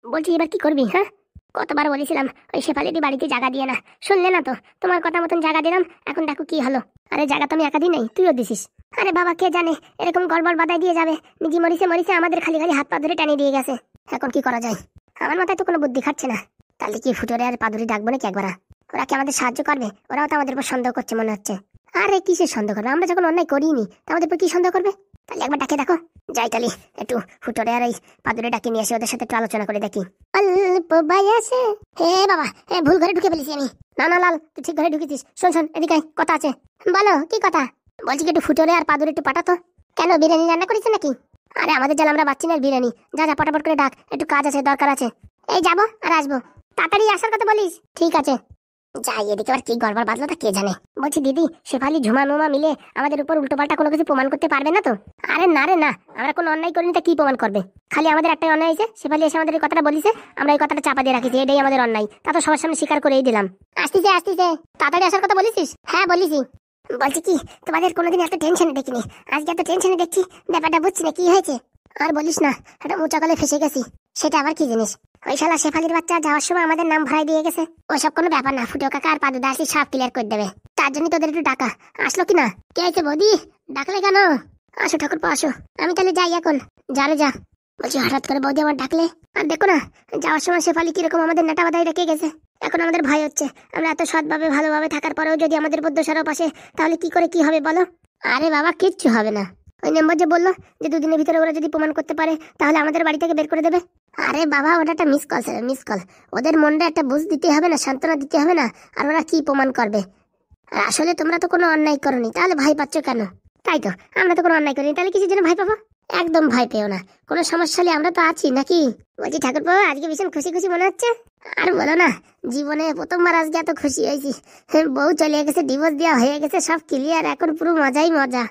বলছি এবার কি করবি? হ্যাঁ, কতবার বলেছিলাম ওই শেফালিদি বাড়িতে জায়গা দিয়ে না, শুনলে না তো। তোমার কথা মতন জায়গা দিলাম, এখন দেখো কি হলো। আরে জায়গা তো আমি একা দিই নাই, তুইও দিছিস। আরে বাবা, কে জানে এরকম গড়বড় বাধাই দিয়ে যাবে। নিজে মরিছে মরিছে, আমাদের খালি খালি হাত পা ধরে টানিয়ে দিয়ে গেছে। এখন কি করা যায়? আমার মাথায় তো কোনো বুদ্ধি খাচ্ছে না। তাহলে কি ফুটোরে আর পাদুরি ডাকবো নাকি একবার? ওরা কি আমাদের সাহায্য করবে? ওরাও তো আমাদের উপর সন্দেহ করছে মনে হচ্ছে। আরে কিসের সন্দেহ করবে? আমরা যখন অন্যায় করিনি তা আমাদের উপর কি সন্দেহ করবে? তাহলে একবার ডাকে দেখো। যাই তাহলে একটু ফুটোরে আর এই পাদুরে ডাকে নিয়ে এসে ওদের সাথে একটু আলোচনা করে দেখি। অল্প বয়সে হে বাবা, ভুল ঘরে ঢুকে ফেলেছি আমি। না না লাল, তুই ঠিক ঘরে ঢুকেছিস। শোন শোন, এদিকে আয়, কথা আছে। বলো কি কথা? বলছি কি একটু ফুটোরে আর পাদুরে একটু পাঠাতো। কেন, বিরিয়ানি রান্না করেছে নাকি? আরে আমাদের জাল আমরা বাচ্চি না বিরিয়ানি। যা যা পটাপট করে ডাক, একটু কাজ আছে, দরকার আছে। এই যাবো আর আসবো, তাড়াতাড়ি আসার কথা বলিস। ঠিক আছে। যাই, এদিকে আবার কি গড়বড় বাজলো তা কে জানে। বলছি দিদি, শেফালি ঝুমা নুমা মিলে আমাদের উপর উল্টোপাল্টা কোনো কিছু প্রমাণ করতে পারবে না তো? আরে না রে না, আমরা কোনো অন্যায় করিনি, তা কি প্রমাণ করবে? খালি আমাদের একটাই অন্যায় হয়েছে, শেফালি এসে আমাদের এই কথাটা বলিছে, আমরা এই কথাটা চাপা দিয়ে রাখিছি, এটাই আমাদের অন্যায়। তা তো সবার সামনে স্বীকার করেই দিলাম। আসতেছে আসতেছে, তাড়াতাড়ি আসার কথা বলেছিস? হ্যাঁ বলিছি। বলছি কি, তোমাদের কোনোদিন এত টেনশনে দেখিনি, আজকে এত টেনশনে দেখছি, ব্যাপারটা বুঝছি না কি হয়েছে। আর বলিস না, একটা উঁচা কলে ফেসে গেছি। সেটা আবার কি জিনিস? ওই শালা শেফালির বাচ্চা যাওয়ার সময় আমাদের নাম ভরাই দিয়ে গেছে। ওসব কোনো ব্যাপার না, ফুটো কাকা আর পাদু দাসি সব ক্লিয়ার করে দেবে। তার জন্য তোদের একটু ডাকা। আসলো কি না? কে আছে বৌদি, ডাকলে কেন? আসো ঠাকুরপো আসো, আমি তাহলে যাই এখন। যা রে যা। বলছি হঠাৎ করে বৌদি আমার ডাকলে। আর দেখো না, যাওয়ার সময় শেফালি কিরকম আমাদের নেটা বাধাই রেখে গেছে। এখন আমাদের ভয় হচ্ছে, আমরা এত সৎভাবে ভালোভাবে থাকার পরেও যদি আমাদের উপর দোষারোপ আসে, তাহলে কি করে কি হবে বলো? আরে বাবা, কিচ্ছু হবে না। ওই মেম্বার যে বললো যে 2 দিনের ভিতরে ওরা যদি প্রমাণ করতে পারে তাহলে আমাদের বাড়ি থেকে বের করে দেবে। আরে বাবা, ওটা একটা miss call sir, miss call. ওদের মনটা একটা বুঝ দিতে হবে না, সান্ত্বনা দিতে হবে না? আর ওরা কি প্রমাণ করবে? আর আসলে তোমরা তো কোনো অন্যায় করোনি, তাহলে ভয় পাচ্ছ কেন? তাই তো, আমরা তো কোনো অন্যায় করিনি, তাহলে কিছু জন্য ভয় পাবো? একদম ভয় পেও না, কোনো সমস্যা হলে আমরা তো আছি নাকি? বলছি ঠাকুরপো, আজকে ভীষণ খুশি খুশি মনে হচ্ছে। আর বলো না, জীবনে প্রথমবার আজকে এত খুশি হয়েছি। বউ চলে গেছে, ডিভোর্স দেওয়া হয়ে গেছে, সব ক্লিয়ার, এখন পুরো মজাই মজা।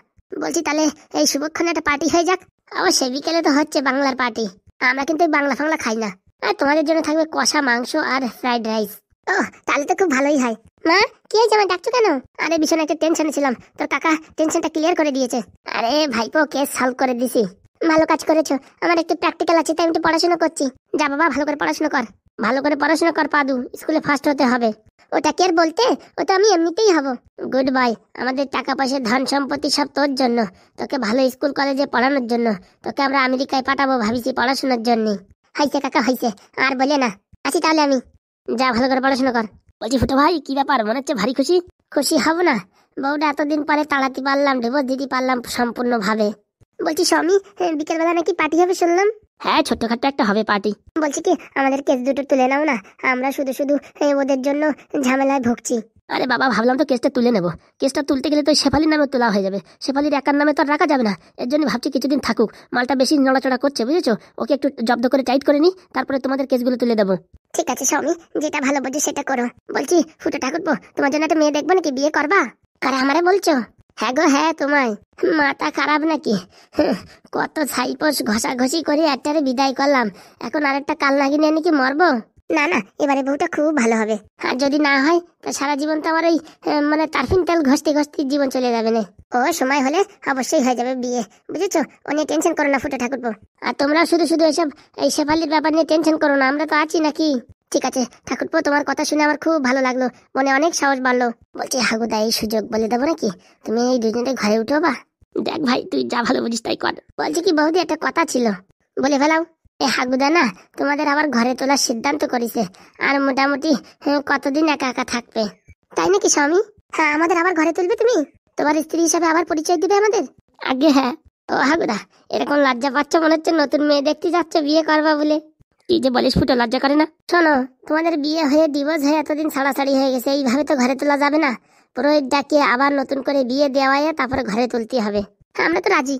বলছি তাহলে এই শুভক্ষণে একটা পার্টি হয়ে যাক। অবশ্যই বিকেলে তো হচ্ছে বাংলার পার্টি। আমরা কিন্তু বাংলা ফাংলা খাই না। আর তোমাদের জন্য থাকবে কষা মাংস আর ফ্রাইড রাইস। ও, তাহলে তো খুব ভালোই হয়। মা, কি হয়েছে, আমার ডাকছো কেন? আরে ভীষণ একটা টেনশনে ছিলাম, তোর কাকা টেনশনটা ক্লিয়ার করে দিয়েছে। আরে ভাইপো, কেস সলভ করে দিছি। ভালো কাজ করেছো। আমার একটু প্র্যাকটিক্যাল আছে, তাই আমি একটু পড়াশোনা করছি। যা বাবা, ভালো করে পড়াশোনা কর। ভালো করে পড়াশোনা কর পাদু, স্কুলে ফার্স্ট হতে হবে। ওটা কে বলতে, ওটা আমি এমনিতেই হব। Good bye. আমাদের টাকা পয়সা ধন সম্পত্তি সব তোর জন্য, তোকে ভালো স্কুল কলেজে পড়ানোর জন্য। তোকে আমরা আমেরিকায় পাঠাবো ভাবিছি পড়াশোনার জন্য। হাইছে কাকা হাইছে, আর বলে না। আছি তাহলে আমি। যা, ভালো করে পড়াশোনা কর। বলছি ফুটো ভাই, কি ব্যাপার, মনে হচ্ছে ভারী খুশি? খুশি হব না? বউটা এতদিন পরে তাড়াতে পারলাম, ডিভোর্স দিতে পারলাম সম্পূর্ণ ভাবে। বলছি স্বামী, বিকেল বেলা নাকি পার্টি হবে শুনলাম। হ্যাঁ, ছোট্টখাট্টো একটা হবে পার্টি। বলছি কি, আমাদের কেস দুটো তুলে নাও না, আমরা শুধু শুধু ওদের জন্য ঝামেলায় ভুগছি। আরে বাবা, ভাবলাম তো কেসটা তুলে নেবো। কেসটা তুলতে গেলে তো শেফালির নামে তোলা হয়ে যাবে, শেফালির একার নামে তো আর রাখা যাবে না। এর জন্য ভাবছি কিছুদিন থাকুক, মালটা বেশি নড়াচড়া করছে বুঝেছো। ওকে একটু জব্দ করে টাইট করে নি, তারপরে তোমাদের কেসগুলো তুলে দেবো। ঠিক আছে স্বামী, যেটা ভালো বোঝো সেটা করো। বলছি ফুটো ঠাকুরপো, তোমার জন্য একটা মেয়ে দেখবো নাকি, বিয়ে করবা? আর আমারে বলছো? হ্যাঁ গো হ্যাঁ, তোমায়। মাথা খারাপ নাকি? কত ছাইপোষ ঘষাঘষি করে একটারে বিদায় করলাম, এখন আরেকটা কাল লাগিয়ে নাকি মরবো? না না, এবারে বউটা খুব ভালো হবে। আর যদি না হয় তা সারা জীবন তো আমার ওই তারফিন তেল ঘষতে ঘষতে জীবন চলে যাবে না। ও সময় হলে অবশ্যই হয়ে যাবে বিয়ে, বুঝেছো? ও নিয়ে টেনশন করো না ফুটো ঠাকুরপো। আর তোমরা শুধু শুধু এসব এই শেফালির ব্যাপার নিয়ে টেনশন করো না, আমরা তো আছি নাকি? ঠিক আছে ঠাকুরপো, তোমার কথা শুনে আমার খুব ভালো লাগলো, মনে অনেক সাহস বাড়লো। বলছি হাগুদা, এই সুযোগ বলে দেবো নাকি, তুমি এই দুজনে ঘরে উঠো বা? দেখ ভাই, তুই যা ভালো বুঝিস তাই কর। বলছি কি বৌদি, একটা কথা ছিল, বলে ফেলাও। এ হাগুদা না, তোমাদের আবার ঘরে তোলার সিদ্ধান্ত করেছে। আর মোটামুটি কতদিন একা একা থাকবে? তাই নাকি স্বামী? হ্যাঁ, আমাদের আবার ঘরে তুলবে তুমি? তোমার স্ত্রী হিসাবে আবার পরিচয় দিবে আমাদের? আগে হ্যাঁ। ও হাগুদা, এরকম লজ্জা পাচ্ছ মনে হচ্ছে নতুন মেয়ে দেখতে যাচ্ছ বিয়ে করবা বলে। কি যে বলিস ফুটো, লজ্জা করে না? শোনো, তোমাদের বিয়ে হয়ে ডিভোর্স হয়ে এতদিন ছাড়াছাড়ি হয়ে গেছে, এইভাবে তো ঘরে তোলা যাবে না। পুরোহিত ডাকিয়ে আবার নতুন করে বিয়ে দেওয়ায় তারপরে ঘরে তুলতে হবে। আমরা তো রাজি,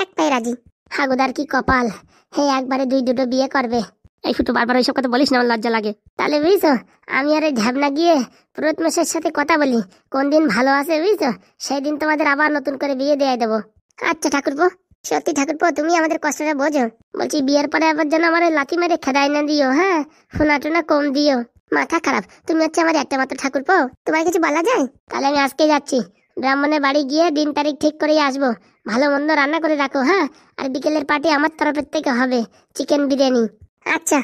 এক পায়ে রাজি। হাগুদার কি কপাল, হে একবারে দুটো বিয়ে করবে। এই ফুটো, বারবার ওইসব কথা বলিস না, আমার লজ্জা লাগে। তাহলে বুঝছো, আমি আর এই ঢ্যাবনা গিয়ে পুরোহিত মশাইয়ের সাথে কথা বলি, কোন দিন ভালো আছে বুঝছো, সেই দিন তোমাদের আবার নতুন করে বিয়ে দিয়ে দেবো। আচ্ছা ঠাকুরপো, সত্যি ঠাকুরপো, তুমি আমাদের কষ্টটা বোঝো। বলছি বিয়ের পরে আবার যেন আমার লাথি মেরে খেদাই না দিও, হ্যাঁ, ফোনা টোনা কম দিও। মাথা খারাপ, তুমি হচ্ছে আমার একটা মাত্র ঠাকুরপো, তোমার কিছু বলা যায়? তাহলে আমি আজকে যাচ্ছি, ব্রাহ্মণের বাড়ি গিয়ে দিন তারিখ ঠিক করেই আসবো। ভালো মন্দ রান্না করে রাখো, হ্যাঁ। আর বিকেলের পার্টি আমার তরফের থেকে হবে, চিকেন বিরিয়ানি। আচ্ছা।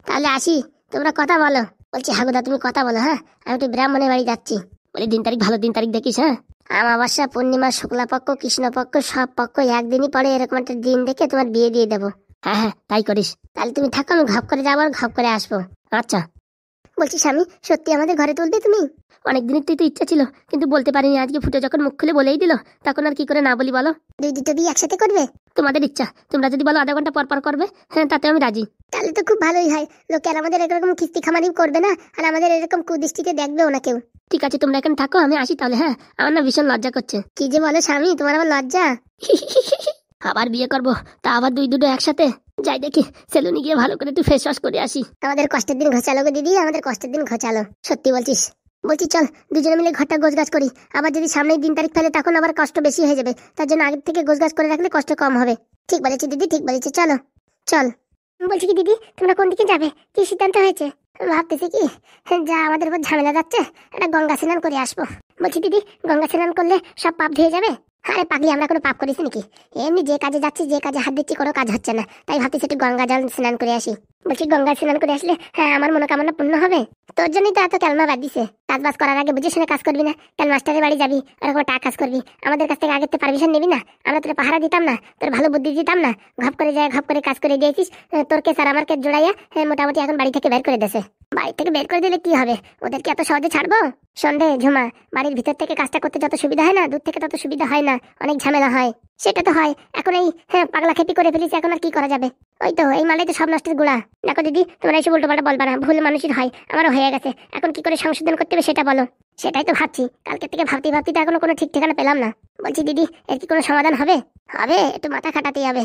তাহলে আসি, তোমরা কথা বলো। বলছি হাগুদা তুমি কথা বলো, হ্যাঁ আমি একটু ব্রাহ্মণের বাড়ি যাচ্ছি। বলি দিন তারিখ ভালো দিন তারিখ দেখিস, হ্যাঁ আমাবস্যা পূর্ণিমা শুক্লাপক্ষ কৃষ্ণপক্ষ সব পক্ষ একদিনই পরে এরকম একটা দিন দেখে তোমার বিয়ে দিয়ে দেবো। হ্যাঁ হ্যাঁ তাই করিস। তাহলে তুমি থাকো, আমি ঘপ করে যাবো আর ঘপ করে আসবো। আচ্ছা। বলছি স্বামী, সত্যি আমাদের ঘরে তুলবে তুমি? অনেকদিনের তো ইচ্ছা ছিল, কিন্তু বলতে পারিনি। আজকে ফুটে যখন মুখ খুলে বলেই দিল, তখন আর কি করে না বলি বলো। দুটো বিয়ে একসাথে করবে? তোমাদের ইচ্ছা, তোমরা যদি বলো আধা ঘন্টা পর পর করবে, হ্যাঁ তাতে আমি রাজি। তাহলে তো খুব ভালোই হয়, লোকে আর আমাদের এরকম কিস্তি খামারি করবে না, আর আমাদের এরকম কুদৃষ্টিতে দেখবেও না কেউ। ঠিক আছে তোমরা এখন থাকো, আমি আসি তাহলে। হ্যাঁ আমার না ভীষণ লজ্জা করছে। কি যে বলো স্বামী, তোমার আবার লজ্জা? আবার বিয়ে করবো, তা আবার দুটো একসাথে? যাই দেখি সেলুনে গিয়ে ভালো করে একটু ফেস ওয়াশ করে আসি। আমাদের কষ্টের দিন ঘোচালো গো দিদি, আমাদের কষ্টের দিন ঘোচালো। সত্যি বলছিস? বলছি চল দুজনে মিলে ঘরটা গোছগাছ করি, আবার যদি সামনেই দিন তারিখ ফেলে তখন আবার কষ্ট বেশি হয়ে যাবে, তার জন্য আগের থেকে গোছগাছ করে রাখলে কষ্ট কম হবে। ঠিক বলেছি দিদি, ঠিক বলেছি, চলো চল। বলছি কি দিদি, তোমরা কোন দিকে যাবে, কি সিদ্ধান্ত হয়েছে? ভাবতেছি কি, যা আমাদের উপর ঝামেলা যাচ্ছে, একটা গঙ্গা স্নান করে আসবো। বলছি দিদি, গঙ্গা স্নান করলে সব পাপ ধুয়ে যাবে? আরে পাগলি, আমরা কোনো পাপ করেছি নাকি? এমনি যে কাজে যাচ্ছি, যে কাজে হাত দিচ্ছি, কোনো কাজ হচ্ছে না, তাই ভাবতেছি একটু গঙ্গা জল স্নান করে আসি। বলছি গঙ্গা স্নান করে আসলে হ্যাঁ আমার মনোকামনা পূর্ণ হবে। তোর জন্যই তো এত ক্যালমা বাদ দিছে, কাজ বাজ করার আগে বুঝে শুনে কাজ করবি না, কাল মাস্টারের বাড়ি যাবি ওরকম টাকা কাজ করবি, আমাদের কাছ থেকে আগে তো পারমিশন নিবি না, আমরা তোর পাহারা দিতাম না, তোর ভালো বুদ্ধি দিতাম না, ঘপ করে যায় ঘপ করে কাজ করে দিয়েছিস। তোর কে স্যার আমার কে জোড়াইয়া মোটামুটি এখন বাড়ি থেকে বের করে দেছে। বাড়ি থেকে বের করে দিলে কি হবে, ওদেরকে এত সহজে ছাড়বো? সন্ধে ঝুমা, বাড়ির ভিতর থেকে কাজটা করতে যত সুবিধা হয় না, দূর থেকে তত সুবিধা হয় না, অনেক ঝামেলা হয়। সেটা তো হয়, এখন এই পাগলা খেপি করে ফেলিস, এখন আর কি করা যাবে? ওই তো এই মালাই তো সব নষ্টের গোড়া। দেখো দিদি, তোমরা এসে উল্টো পাল্টা বলবা না, ভুল মানুষের হয়, আমারও হয়ে গেছে, এখন কি করে সংশোধন করতে হবে সেটা বলো। সেটাই তো ভাবছি, কালকে থেকে ভাবতে ভাবতে তো এখনো কোনো ঠিক ঠিকানা পেলাম না। বলছি দিদি, এর কি কোনো সমাধান হবে? হবে, একটু মাথা খাটাতেই হবে।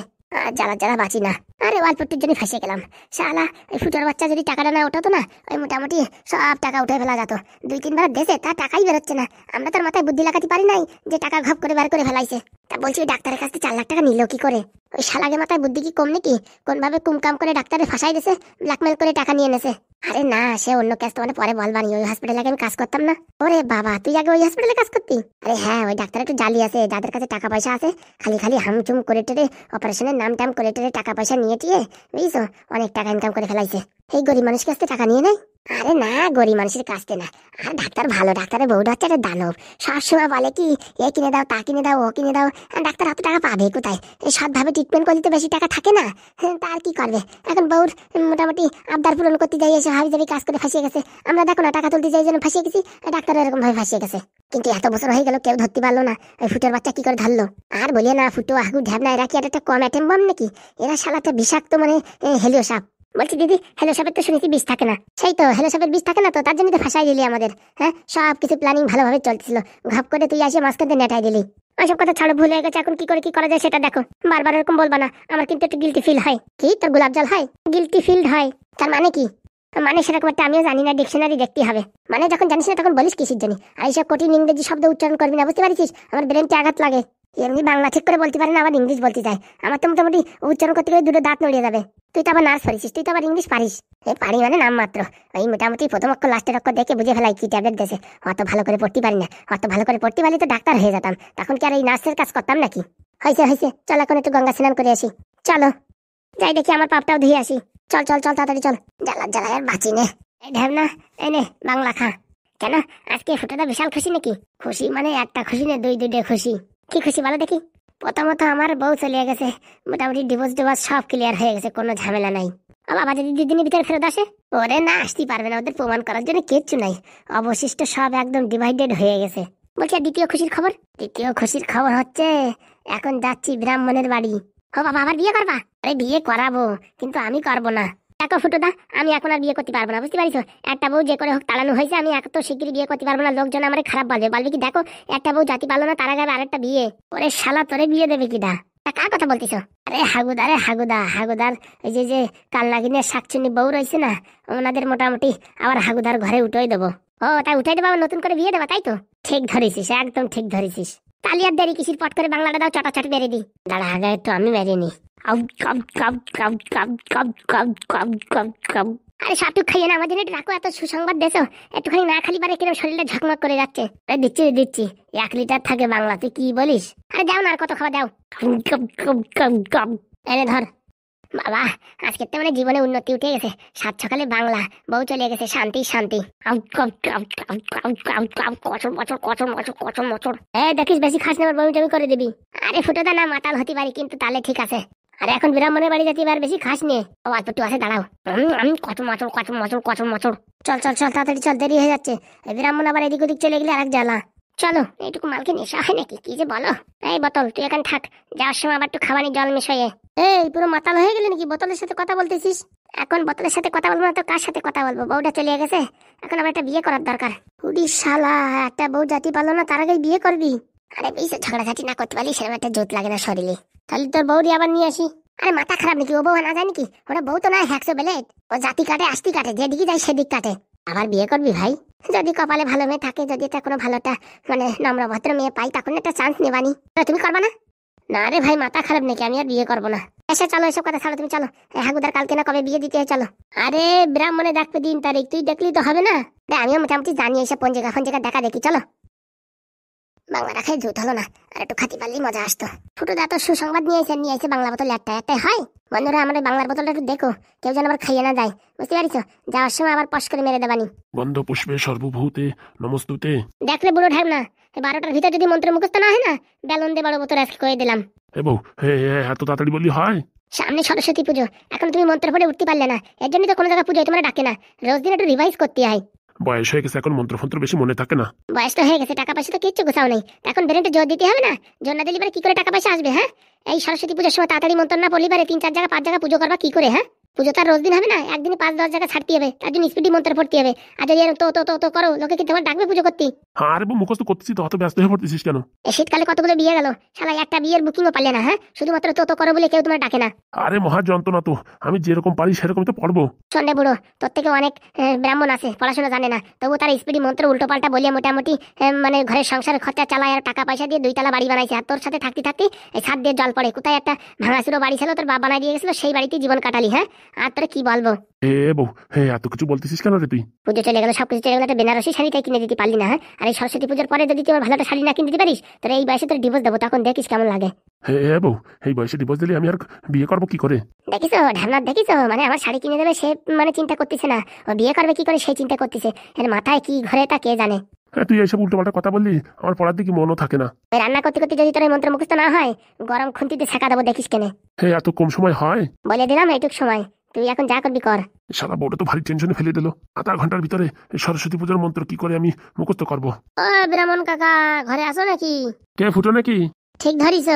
জ্বালা জ্বালা বাঁচি না। আরে অল্পটির জন্য ফেসে গেলাম, শালা ওই ফুটোর বাচ্চা যদি টাকাটা না ওঠাতো না, ওই মোটামুটি সব টাকা উঠে ফেলা যেত। 2-3 বার দেশে তার টাকাই বেরোচ্ছে না, আমরা তার মাথায় বুদ্ধি লাগাতে পারি নাই যে টাকা ঘপ করে বার করে ফেলাইছে। তা বলছি ওই ডাক্তারের কাছ থেকে 4 লাখ টাকা নিল কি করে? ওই শালাকে মাথায় বুদ্ধি কি কম নাকি? কোনভাবে কুমকাম করে ডাক্তারে ফাঁসাই দিয়েছে, ব্ল্যাকমেল করে টাকা নিয়ে নেছে। আরে না, সে অন্য কেস, তোমার পরে বলবানি। ওই হসপিটালে আগে আমি কাজ করতাম না। ওরে বাবা, তুই আগে ওই হসপিটালে কাজ করতি? আরে হ্যাঁ, ওই ডাক্তার একটু জালি আছে, যাদের কাছে টাকা পয়সা আছে খালি খালি হামচুম করে টেরে অপারেশনের নাম টাম করে টেরে টাকা পয়সা নিয়ে টিয়ে বুঝছো অনেক টাকা ইনকাম করে ফেলাইছে। এই গরিব মানুষের কাছ থেকে টাকা নিয়ে নেয়? আরে না, গরিব মানুষের কাছ থেকে না। আর ডাক্তার ভালো, ডাক্তারের বউটা হচ্ছে একটা দানব, সবসময় বলে কি এ কিনে দাও, তা কিনে দাও, ও কিনে দাও। ডাক্তার অত টাকা পাবে কোথায়? সৎভাবে ট্রিটমেন্ট করলে তো বেশি টাকা থাকে না, তার কি করবে? এখন বউর মোটামুটি আবদার পূরণ করতে যাই, এসে হাবি জাবি কাজ করে ফাঁসিয়ে গেছে। আমরা দেখো না টাকা তুলতে যাই যেন ফাঁসিয়ে গেছি, ডাক্তার এরকম ভাবে ফাঁসিয়ে গেছে। কিন্তু এত বছর হয়ে গেল কেউ ধরতে পারলো না, ওই ফুটোর বাচ্চা কি করে ধরলো? আর বলিয়ে না, ফুটো হাগু ঢ্যাবনা এরা কি আর একটা কম অ্যাটেম বম নাকি? এরা শালাতে বিষাক্ত, মানে হেলিও সাপ। বলছি দিদি, হেলো সাপের তো শুনেছি বিষ থাকে না। সেই তো, হেলো সাপের বিষ থাকে না তো, তার জন্য তো ফাঁসাই দিলি আমাদের। হ্যাঁ, সব কিছু প্ল্যানিং ভালোভাবে চলছিল, ঘাপ করে তুই আসে মাঝখানে নেটাই দিলি। ওইসব কথা ছাড়ো, ভুলে গেছে, এখন কি করে কি করা যায় সেটা দেখো। বারবার এরকম বলবা না, আমার কিন্তু একটু গিলটি ফিল হয়। কি তোর গোলাপ জল হয়? গিলটি ফিল হয় তার মানে কি? মানে সেরকম একটা আমিও জানি না, ডিকশনারি দেখতে হবে। মানে যখন জানিস না তখন বলিস কিসের জন্য? আর এইসব কঠিন ইংরেজি শব্দ উচ্চারণ করবি না, বুঝতে পারছিস? আমার ব্রেনটা আঘাত লাগে। এমনি বাংলা ঠিক করে বলতে পারে না, আবার ইংলিশ বলতে চায়। আমার তো মোটামুটি উচ্চারণ করতে গেলে দুটো দাঁত নড়িয়ে যাবে। তুই তো আবার নার্স পারিস, তুই তো আবার ইংলিশ পারিস। পারি মানে নাম মাত্র, ওই মোটামুটি প্রথম অক্ষর লাস্টের অক্ষর দেখে বুঝে ফেলাই কি ট্যাবলেট দেশে। অত ভালো করে পড়তে পারি না, অত ভালো করে পড়তে পারলে তো ডাক্তার হয়ে যেতাম, তখন কি আর এই নার্সের কাজ করতাম নাকি? হয়েছে হয়েছে, চল এখন একটু গঙ্গা স্নান করে আসি। চলো যাই দেখি আমার পাপটাও ধুয়ে আসি। চল চল চল তাড়াতাড়ি চল, জ্বালা জ্বালা আর বাঁচি নে। এই ঢ্যাবনা, এই নে বাংলা খা। কেন আজকে ফুটোটা বিশাল খুশি নাকি? খুশি মানে একটা খুশি না, দুইটা খুশি। কি খুশি বলো দেখি? প্রথমত আমার বউ চলে গেছে, মোটামুটি ডিভোর্স সব ক্লিয়ার হয়ে গেছে, কোনো ঝামেলা নাই। বাবা যদি 2 দিনের ভিতরে ফেরত আসে, ওরে না আসতেই পারবে না, ওদের প্রমাণ করার জন্য কিচ্ছু নাই, অবশিষ্ট সব একদম ডিভাইডেড হয়ে গেছে। বলছি আর দ্বিতীয় খুশির খবর? দ্বিতীয় খুশির খবর হচ্ছে এখন যাচ্ছি ব্রাহ্মণের বাড়ি। ও বাবা, আবার বিয়ে করবা? আরে বিয়ে করাবো, কিন্তু আমি করবো না। দেখো ফুটোদা, আমি এখন আর বিয়ে করতে পারবো না, বুঝতে পারিস? একটা বউ যে করে হোক তাড়ানো হয়েছে, আমি এত শিগগিরই বিয়ে করতে পারবো না, লোকজন আমার খারাপ বলবে, বলবে কি দেখো একটা বউ জাতি পারলো না, তার আগে আরেকটা বিয়ে। ওরে শালা, তোরে বিয়ে দেবে কিডা? কার কথা বলতিস? আরে হাগুদা, রে হাগুদা, হাগুদার ওই যে কালনাগিনের শাকচুনি বউ রয়েছে না, ওনাদের মোটামুটি আবার হাগুদার ঘরে উঠেই দেবো। ও তাই উঠাই দেবো, নতুন করে বিয়ে দেবা, তাই তো? ঠিক ধরেছিস, একদম ঠিক ধরেছিস। তালি আর দেরি কিসির, পট করে বাংলাটা দাও, চটাচট মেরে দি। দাঁড়া আগে একটু আমি মেরে নি। আরে সাটুক খাইয়ে না, আমার জন্য একটু রাখো, এত সুসংবাদ দেছো, একটুখানি না খালি পারে কিরম শরীরটা ঝকমক করে যাচ্ছে। দিচ্ছি দিচ্ছি, 1 লিটার থাকে বাংলা, তুই কি বলিস? আরে দাও না, আর কত খাওয়া দাও। এনে ধর। বাবা, আজকে তো মানে জীবনে উন্নতি উঠে গেছে। সাত সকালে বাংলা, বউ চলে গেছে, শান্তি শান্তি। কচর মচর কচর মচর কচর মচর। দেখিস বেশি খাস না, আবার বমি টমি করে দিবি। আরে ফুটোদা না, মাতাল হতে পারি কিন্তু তাহলে ঠিক আছে। আরে এখন ব্রাহ্মণের বাড়ি যেতে এবার বেশি খাস নিয়ে। ও অল্প একটু আছে, দাঁড়াও। আমি কচর মচর কচর মচর কচর মচর। চল চল চল, তাড়াতাড়ি চল, দেরি হয়ে যাচ্ছে। ব্রাহ্মণ আবার এদিক ওদিক চলে গেলে আরেক জ্বালা। চলো, এইটুকু মালকে নেশা হয় নাকি, কি যে বলো। এই বোতল, তুই এখানে থাক, যাওয়ার সময় আবার একটু খাবানি জল মিশিয়ে। এই পুরো মাতাল হয়ে গেলি নাকি, বোতলের সাথে কথা বলতেছিস? এখন বোতলের সাথে কথা বলবো না তো কার সাথে কথা বলবো? বউটা চলে গেছে, এখন আবার একটা বিয়ে করার দরকার। উড়ি শালা, একটা বউ জাতি পারলো না, তার আগে বিয়ে করবি? আরে বেশ, ঝগড়াঝাটি না করতে পারলি সেরকম একটা জোত লাগে না শরীরে। তাহলে তোর বউরি আবার নিয়ে আসি। আরে মাথা খারাপ নাকি, ও বউ না যায় নাকি? ওরা বউ তো নয়, 100 বেলেট। ও জাতি কাটে, আস্তি কাটে, যেদিকে যায় সেদিক কাটে। আবার বিয়ে করবি ভাই? যদি কপালে ভালো মেয়ে থাকে, যদি এটা কোনো ভালোটা মানে নম্র ভদ্র মেয়ে পাই, তখন একটা চান্স নেবানি। তুমি করবা না? না রে ভাই, মাথা খারাপ নাকি, আমি আর বিয়ে করবো না। এসে চলো, এসব কথা ছাড়ো, তুমি চলো। হাগুদার কালকে না কবে বিয়ে দিতে হয়, চলো। আরে ব্রাহ্মণে ডাকবে দিন তারিখ, তুই দেখলি তো হবে না? আমিও মোটামুটি জানি এসব পঞ্জিকা ফঞ্জিকা দেখা দেখি, চলো। বাংলা রাখাই জুত হলো না, আর একটু খাতি পারলেই মজা আসতো। ফুটুদা তো সুসংবাদ নিয়ে এসে বাংলা বোতল একটাই হয়। বন্ধুরা, আমার বাংলার বোতলটা একটু দেখো, কেউ যেন আবার খাইয়ে না যায়, বুঝতে পারিস? যাওয়ার সময় আবার পশ করে মেরে দেবানি। গন্ধ পুষ্পে সর্বভূতে নমস্তুতে। দেখলে বুড়ো ঢাক না, 12টার ভিতর যদি মন্ত্র মুখস্থ না হয় না, বেলুন দিয়ে বড় বোতল আজকে করে দিলাম। হে বউ, হে এত তাড়াতাড়ি বললি হয়? সামনে সরস্বতী পুজো, এখন তুমি মন্ত্র পড়ে উঠতে পারলে না, এর জন্য তো কোনো জায়গায় পুজোয় তোমরা ডাকে না। রোজ দিন একটু রিভাইজ করতে হয়। বয়স হয়ে গেছে, এখন মন্ত্রফন্ত্র বেশি মনে থাকে না। বয়স তো হয়ে গেছে, টাকা পয়সা তো কিচ্ছু গোছাও নেই, এখন ব্রেনটা জোর দিতে হবে না। জোর না দিলে পরে কি করে টাকা পয়সা আসবে? হ্যাঁ, এই সরস্বতী পুজোর সময় তাড়াতাড়ি মন্ত্র না পড়লি পারে 3-4 জায়গা 5 জায়গা পুজো করবা কি করে? হ্যাঁ, পুজো তো আর রোজ দিন হবে না, একদিনে 5-10 জায়গা ছাড়তে হবে, তার জন্য স্পিডি মন্ত্র পড়তে হবে। আর যদি তো তো তো তো করো, লোকে কি তোমার ডাকবে পুজো করতে? হ্যাঁ, আরে বউ, মুখস্থ করতেছি তো, অত ব্যস্ত হয়ে পড়তেছিস কেন? এই শীতকালে কতগুলো বিয়ে গেল, শালা একটা বিয়ের বুকিংও পারলে না। হ্যাঁ, শুধুমাত্র তো করো বলে কেউ তোমার ডাকে না। আরে মহা যন্ত্রণা তো, আমি যেরকম পারি সেরকমই তো পড়বো। সন্ধ্যে বুড়ো, তোর থেকে অনেক ব্রাহ্মণ আছে, পড়াশোনা জানে না, তবু তার স্পিডি মন্ত্র উল্টো পাল্টা বলিয়ে মোটামুটি মানে ঘরের সংসারের খরচা চালায়, আর টাকা পয়সা দিয়ে 2 তলা বাড়ি বানাইছে। আর তোর সাথে থাকতে থাকতে এই ছাদ দিয়ে জল পড়ে। কোথায় একটা ভাঙাচুরো বাড়ি ছিল, তোর বাবা বানাই দিয়ে গেছিল, সেই বাড়িতে জীবন কাটালি। হ্যাঁ, আর তোরা কি বলবো? হে বউ, হে এত কিছু বলতেছিস কেন রে তুই? পুজো চলে গেল, সবকিছু চলে গেল, একটা বেনারসি শাড়িটাই কিনে দিতে পারলি না। হ্যাঁ, আর এই সরস্বতী পুজোর পরে যদি তুই আমার ভালো একটা শাড়ি না কিনে দিতে পারিস, তোর এই বয়সে তোর ডিভোর্স দেবো, তখন দেখিস কেমন লাগে। হে বউ, এই বয়সে ডিভোর্স দিলে আমি আর বিয়ে করবো কি করে? দেখিস ঢামনাথ, দেখিস মানে আমার শাড়ি কিনে দেবে সে মানে চিন্তা করতেছে না, ও বিয়ে করবে কি করে সেই চিন্তা করতেছে। এর মাথায় কি ঘরে তা কে জানে। হ্যাঁ, তুই এইসব উল্টো পাল্টা কথা বললি, আমার পড়ার দিকে মনও থাকে না। ওই রান্না করতে করতে যদি তোর এই মন্ত্র মুখস্থ না হয়, গরম খুন্তিতে ছেঁকা দেবো, দেখিস কেনে। হে, এত কম সময় হয়? বলে দিলাম এইটুক সময়, তুই এখন যা করবি কর। সারা বউটা তো ভারী টেনশনে ফেলে দিল। আধা ঘন্টার ভিতরে এই সরস্বতী পুজোর মন্ত্র কি করে আমি মুখস্থ করবো? ও ব্রাহ্মণ কাকা, ঘরে আসো নাকি? কে, ফুটো নাকি? ঠিক ধরিস।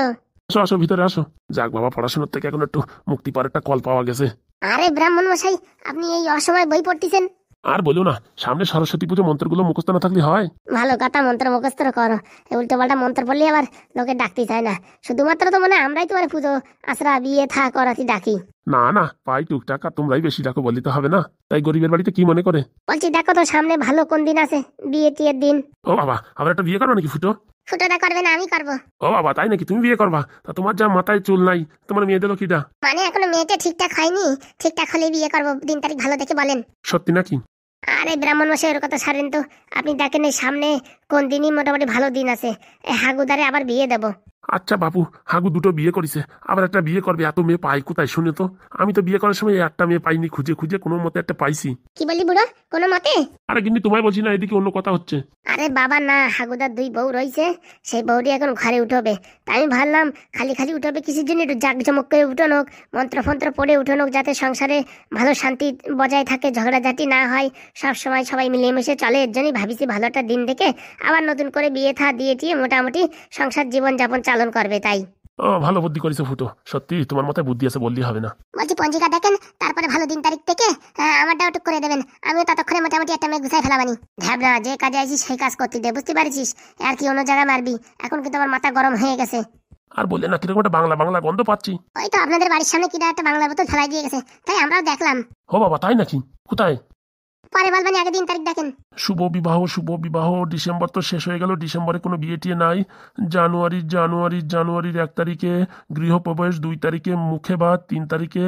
আসো আসো, ভিতরে আসো। যাক বাবা, পড়াশোনার থেকে এখন একটু মুক্তি পাওয়ার একটা কল পাওয়া গেছে। আরে ব্রাহ্মণ মশাই, আপনি এই অসময় বই পড়তেছেন? আর বলো না, সামনে সরস্বতী পুজো, মন্ত্রগুলো মুখস্থ না থাকলে হয়? ভালো কথা, মন্ত্র মুখস্থ করো। উল্টো পাল্টা মন্ত্র পড়লে আবার লোকে ডাকতে চায় না। শুধুমাত্র তো মানে আমরাই তোমার পুজো আশ্রা বিয়ে থা করাতে ডাকি। না না, পাই টুকটাক, আর তোমরাই বেশি ডাকো বললে তো হবে না। তাই গরিবের বাড়িতে কি মনে করে? বলছি দেখো তো সামনে ভালো কোন দিন আছে, বিয়ে টিয়ের দিন। ও বাবা, আবার একটা বিয়ে করো নাকি ফুটো? ফুটোটা করবে না, আমি করবো। ও বাবা, তাই নাকি? তুমি বিয়ে করবা? তা তোমার যা মাথায় চুল নাই, তোমার মেয়ে দিল কিটা? মানে এখনো মেয়েটা ঠিকঠাক হয়নি, ঠিকঠাক হলে বিয়ে করবো, দিন তারিখ ভালো দেখে বলেন। সত্যি নাকি? আরে ব্রাহ্মণ মশাই, ওর কথা ছাড়েন তো। আপনি দেখেন এই সামনে কোন দিনই মোটামুটি ভালো দিন আছে, হাগুদারে আবার বিয়ে দেবো। আচ্ছা বাবু, হাগু দুটো বিয়ে করেছে, আবার একটা বিয়ে করবে, এত মেয়ে পাই কোথায় শুনে তো? আমি তো বিয়ে করার সময় একটা মেয়ে পাইনি, খুঁজে খুঁজে কোনো মতে একটা পাইছি। কি বলি বুড়ো, কোনো মতে? আরে কিন্তু তোমায় বলছি না, এদিকে অন্য কথা হচ্ছে। আরে বাবা না, হাগুদার 2 বউ রয়েছে, সেই বউটি এখন ঘরে উঠবে। তাই আমি ভাবলাম খালি খালি উঠবে কিসের জন্য, একটু জাঁকজমক করে উঠোনোক, মন্ত্র ফন্ত্র পড়ে উঠোনোক, যাতে সংসারে ভালো শান্তি বজায় থাকে, ঝগড়াঝাটি না হয়, সব সময় সবাই মিলেমিশে চলে। এর জন্যই ভাবিছি ভালো একটা দিন দেখে আবার নতুন করে বিয়ে থা দিয়ে টিয়ে মোটামুটি সংসার জীবন যাপন চালন করবে। তাই ও, ভালো বুদ্ধি করেছো ফুটো, সত্যি তোমার মাথায় বুদ্ধি আছে, বললেই হবে না। বলছি পঞ্জিকা দেখেন, তারপরে ভালো দিন তারিখ থেকে আমারটাও টুক করে দেবেন, আমিও ততক্ষণে মোটামুটি একটা মেয়ে গুছাই ফেলাবানি। ভাবনা যে কাজে আইছিস সেই কাজ করতে দে, বুঝতে পারছিস? আর কি অন্য জায়গায় মারবি? এখন কিন্তু আমার মাথা গরম হয়ে গেছে। আর বললে না, কিরকম একটা বাংলা বাংলা গন্ধ পাচ্ছি। ওই তো আপনাদের বাড়ির সামনে কিনা একটা বাংলার বোতল ফেলাই দিয়ে গেছে, তাই আমরাও দেখলাম। ও বাবা, তাই নাকি? কোথায়? পরে বলবেন, আগে দিন তারিখ দেখেন। শুভ বিবাহ, শুভ বিবাহ। ডিসেম্বর তো শেষ হয়ে গেল, ডিসেম্বরে কোনো বিয়ে টিয়ে নাই। জানুয়ারির 1 তারিখে গৃহপ্রবেশ, 2 তারিখে মুখে ভাত, 3 তারিখে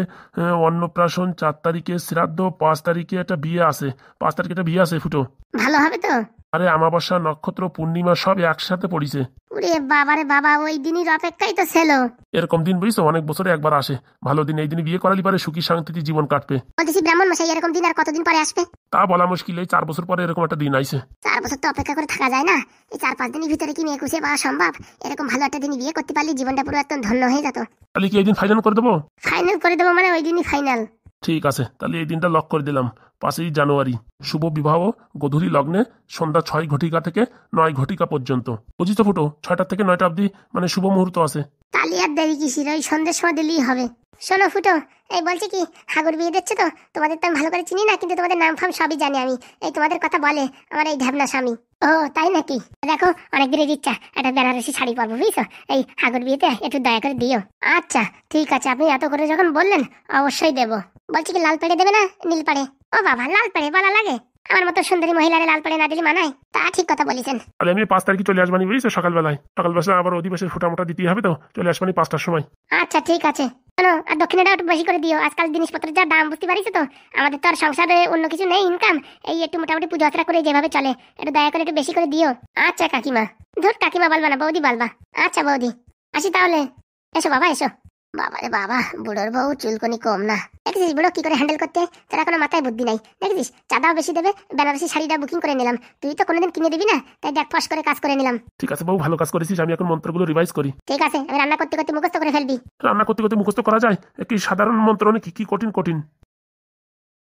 অন্নপ্রাশন, 4 তারিখে শ্রাদ্ধ, 5 তারিখে একটা বিয়ে আছে। 5 তারিখে একটা বিয়ে আছে ফুটো। ভালো হবে তো? আরে আমাবস্যা, নক্ষত্র, পূর্ণিমা সব একসাথে পড়িছে। ওরে বাবারে বাবা, ওই দিনই অপেক্ষাই তো ছিল। এরকম দিন বুঝছো অনেক বছরে একবার আসে। ভালো দিন, এই দিন বিয়ে করালি পারে সুখী শান্তিতে জীবন কাটবে। বলতেছি ব্রাহ্মণ মশাই, এরকম দিন আর কতদিন পরে আসবে? তা বলা মুশকিল, এই 4 বছর পরে এরকম একটা দিন আইছে। 4 বছর তো অপেক্ষা করে থাকা যায় না। এই 4-5 দিনের ভিতরে কি মেয়ে খুঁজে পাওয়া সম্ভব? এরকম ভালো একটা দিন বিয়ে করতে পারলে জীবনটা পুরো একদম ধন্য হয়ে যেত। তাহলে কি এই দিন ফাইনাল করে দেবো? ফাইনাল করে দেবো মানে ওই দিনই ফাইনাল। ঠিক আছে, তাহলে এই দিনটা লক করে দিলাম। 5ই জানুয়ারি, শুভ বিবাহ, গোধূলি লগ্নে, সন্ধ্যা 6 ঘটিকা থেকে 9 ঘটিকা পর্যন্ত। বুঝিস তো ফুটো, 6টা থেকে 9টা অবধি মানে শুভ মুহূর্ত আছে। তাহলে আর দেরি কিসির, ওই সন্ধ্যের সময় দিলেই হবে। শোনো ফুটো, এই বলছি কি, হাগুর বিয়ে দিচ্ছে তো, তোমাদের তো আমি ভালো করে চিনি না, কিন্তু তোমাদের নাম ফাম সবই জানি আমি। এই তোমাদের কথা বলে আমার এই ঢ্যাবনা স্বামী। ও তাই নাকি? দেখো অনেক দিনের ইচ্ছা একটা বেনারসি শাড়ি পরবো, বুঝছো? এই হাগুর বিয়েতে একটু দয়া করে দিও। আচ্ছা ঠিক আছে, আপনি এত করে যখন বললেন অবশ্যই দেবো। বলছি কি, লাল পেড়ে দেবে না নীল পাড়ে? ও বাবা, লাল পেড়ে বলা লাগে? আমার মতো সুন্দরী মহিলারে লাল পেড়ে না দিলে মানায়? তা ঠিক কথা বলেছেন। তাহলে আমি 5 তারিখে চলে আসবানি, বুঝছো? সকালবেলা আবার অধিবেশের ফুটামোটা দিতে হবে, তো চলে আসবানি 5টার সময়। আচ্ছা ঠিক আছে। শোনো, আর দক্ষিণাটা একটু বেশি করে দিও। আজকাল জিনিসপত্রের যা দাম বুঝতে পারিস তো, আমাদের তো আর সংসারে অন্য কিছু নেই ইনকাম, এই একটু মোটামুটি পুজো আচরা করে যেভাবে চলে, একটু দয়া করে একটু বেশি করে দিও। আচ্ছা কাকিমা। ধর কাকিমা বলবা না, বৌদি বলবা। আচ্ছা বৌদি, আসি তাহলে। এসো বাবা এসো। বাবারে বাবা, বুড়োর বউ চুলকনি কম না। দেখেছিস বুড়ো কি করে হ্যান্ডেল করতে? তারা কোনো মাথায় বুদ্ধি নাই। দেখেছিস, চাঁদাও বেশি দেবে, বেনারসি শাড়িটা বুকিং করে নিলাম। তুই তো কোনোদিন কিনে দিবি না, তাই দেখ ফস করে কাজ করে নিলাম। ঠিক আছে বউ, ভালো কাজ করেছিস। আমি এখন মন্ত্রগুলো রিভাইজ করি। ঠিক আছে, আমি রান্না করতে করতে মুখস্থ করে ফেলবি। রান্না করতে করতে মুখস্থ করা যায়? কি সাধারণ মন্ত্র নাকি কি কঠিন কঠিন?